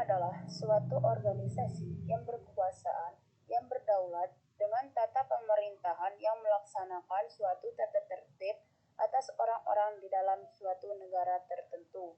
adalah suatu organisasi yang berkekuasaan, yang berdaulat dengan tata pemerintahan yang melaksanakan suatu tata tertib atas orang-orang di dalam suatu negara tertentu.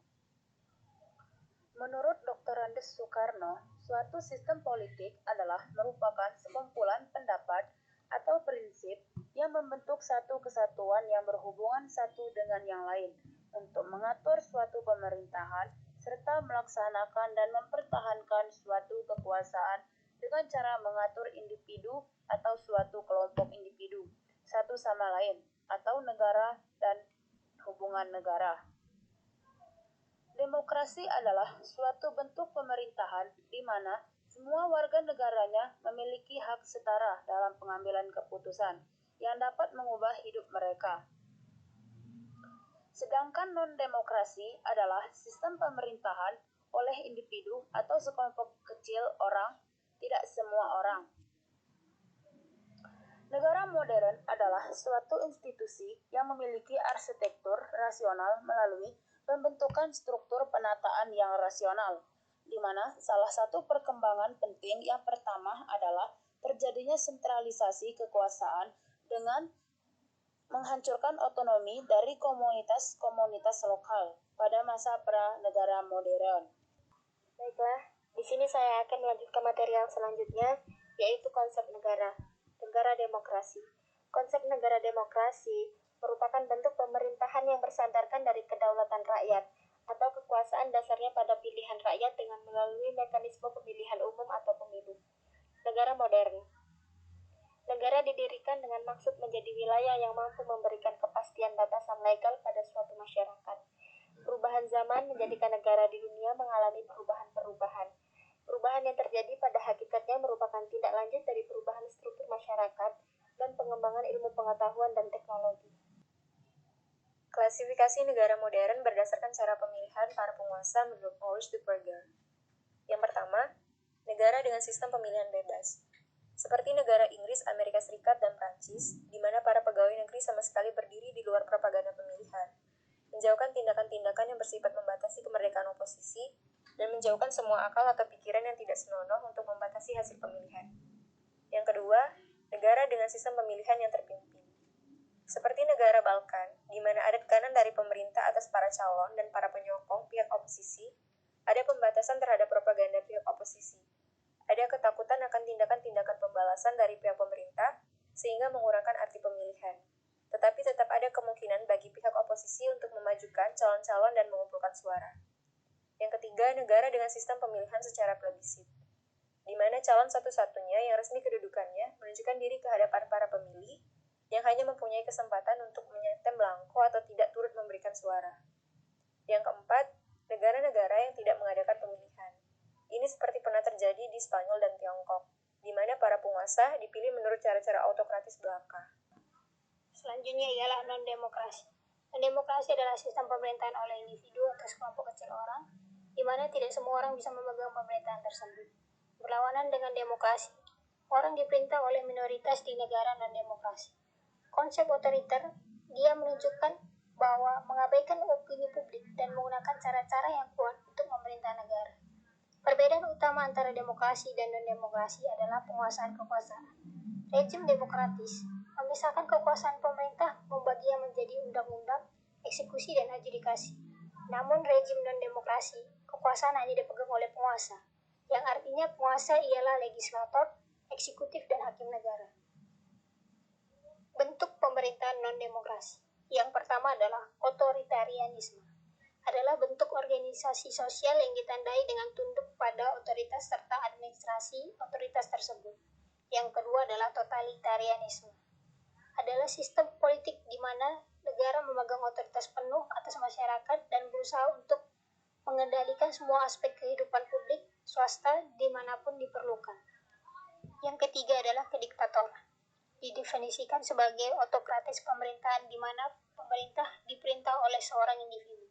Menurut Dr. Andes Soekarno, suatu sistem politik adalah merupakan sekumpulan pendapat atau prinsip yang membentuk satu kesatuan yang berhubungan satu dengan yang lain untuk mengatur suatu pemerintahan serta melaksanakan dan mempertahankan suatu kekuasaan dengan cara mengatur individu atau suatu kelompok individu satu sama lain atau negara dan hubungan negara. Demokrasi adalah suatu bentuk pemerintahan di mana semua warga negaranya memiliki hak setara dalam pengambilan keputusan yang dapat mengubah hidup mereka. Sedangkan non-demokrasi adalah sistem pemerintahan oleh individu atau sekelompok kecil orang, tidak semua orang. Negara modern adalah suatu institusi yang memiliki arsitektur rasional melalui pembentukan struktur penataan yang rasional, di mana salah satu perkembangan penting yang pertama adalah terjadinya sentralisasi kekuasaan dengan menghancurkan otonomi dari komunitas-komunitas lokal pada masa pra-negara modern. Baiklah, di sini saya akan melanjutkan materi yang selanjutnya, yaitu konsep negara demokrasi. Konsep negara demokrasi merupakan bentuk pemerintahan yang bersandarkan dari kedaulatan rakyat atau kekuasaan dasarnya pada pilihan rakyat dengan melalui mekanisme pemilihan umum atau pemilu. Negara modern. Negara didirikan dengan maksud menjadi wilayah yang mampu memberikan kepastian batasan legal pada suatu masyarakat. Perubahan zaman menjadikan negara di dunia mengalami perubahan-perubahan. Perubahan yang terjadi pada hakikatnya merupakan tindak lanjut dari perubahan struktur masyarakat dan pengembangan ilmu pengetahuan dan teknologi. Klasifikasi negara modern berdasarkan cara pemilihan para penguasa menurut Maurice Duperger. Yang pertama, negara dengan sistem pemilihan bebas. Seperti negara Inggris, Amerika Serikat, dan Prancis, di mana para pegawai negeri sama sekali berdiri di luar propaganda pemilihan. Menjauhkan tindakan-tindakan yang bersifat membatasi kemerdekaan oposisi, dan menjauhkan semua akal atau pikiran yang tidak senonoh untuk membatasi hasil pemilihan. Yang kedua, negara dengan sistem pemilihan yang terpimpin. Seperti negara Balkan, di mana ada tekanan dari pemerintah atas para calon dan para penyokong pihak oposisi, ada pembatasan terhadap propaganda pihak oposisi. Ada ketakutan akan tindakan-tindakan pembalasan dari pihak pemerintah, sehingga mengurangkan arti pemilihan. Tetapi tetap ada kemungkinan bagi pihak oposisi untuk memajukan calon-calon dan mengumpulkan suara. Yang ketiga, negara dengan sistem pemilihan secara plebisit, di mana calon satu-satunya yang resmi kedudukannya menunjukkan diri ke hadapan para pemilih, yang hanya mempunyai kesempatan untuk menyetem belangko atau tidak turut memberikan suara. Yang keempat, negara-negara yang tidak mengadakan pemilihan. Ini seperti pernah terjadi di Spanyol dan Tiongkok, di mana para penguasa dipilih menurut cara-cara autokratis belaka. Selanjutnya ialah non-demokrasi. Non-demokrasi adalah sistem pemerintahan oleh individu atau sekelompok kecil orang, di mana tidak semua orang bisa memegang pemerintahan tersebut. Berlawanan dengan demokrasi, orang diperintah oleh minoritas di negara non-demokrasi. Konsep otoriter, dia menunjukkan bahwa mengabaikan opini publik dan menggunakan cara-cara yang kuat untuk memerintah negara. Perbedaan utama antara demokrasi dan non-demokrasi adalah penguasaan kekuasaan. Rejim demokratis memisahkan kekuasaan pemerintah, membaginya menjadi undang-undang, eksekusi, dan adjudikasi. Namun rejim non-demokrasi, kekuasaan hanya dipegang oleh penguasa, yang artinya penguasa ialah legislator, eksekutif, dan hakim negara. Bentuk pemerintahan non-demokrasi. Yang pertama adalah otoritarianisme. Adalah bentuk organisasi sosial yang ditandai dengan tunduk pada otoritas serta administrasi otoritas tersebut. Yang kedua adalah totalitarianisme. Adalah sistem politik di mana negara memegang otoritas penuh atas masyarakat dan berusaha untuk mengendalikan semua aspek kehidupan publik, swasta, dimanapun diperlukan. Yang ketiga adalah kediktatoran. Didefinisikan sebagai otokratis pemerintahan di mana pemerintah diperintah oleh seorang individu.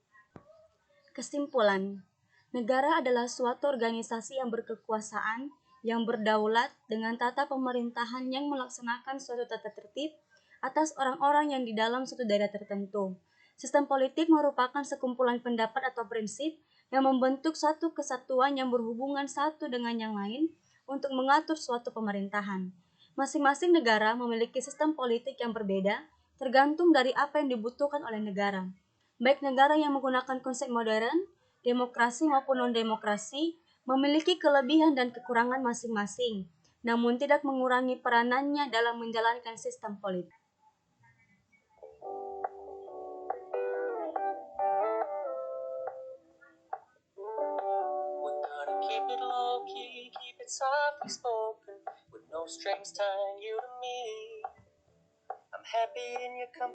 Kesimpulan, negara adalah suatu organisasi yang berkekuasaan, yang berdaulat dengan tata pemerintahan yang melaksanakan suatu tata tertib atas orang-orang yang di dalam suatu daerah tertentu. Sistem politik merupakan sekumpulan pendapat atau prinsip yang membentuk satu kesatuan yang berhubungan satu dengan yang lain untuk mengatur suatu pemerintahan. Masing-masing negara memiliki sistem politik yang berbeda tergantung dari apa yang dibutuhkan oleh negara. Baik negara yang menggunakan konsep modern, demokrasi maupun non-demokrasi, memiliki kelebihan dan kekurangan masing-masing, namun tidak mengurangi peranannya dalam menjalankan sistem politik. Keep it low key, keep it softly spoken, with no strings tying you to me. I'm happy in your company.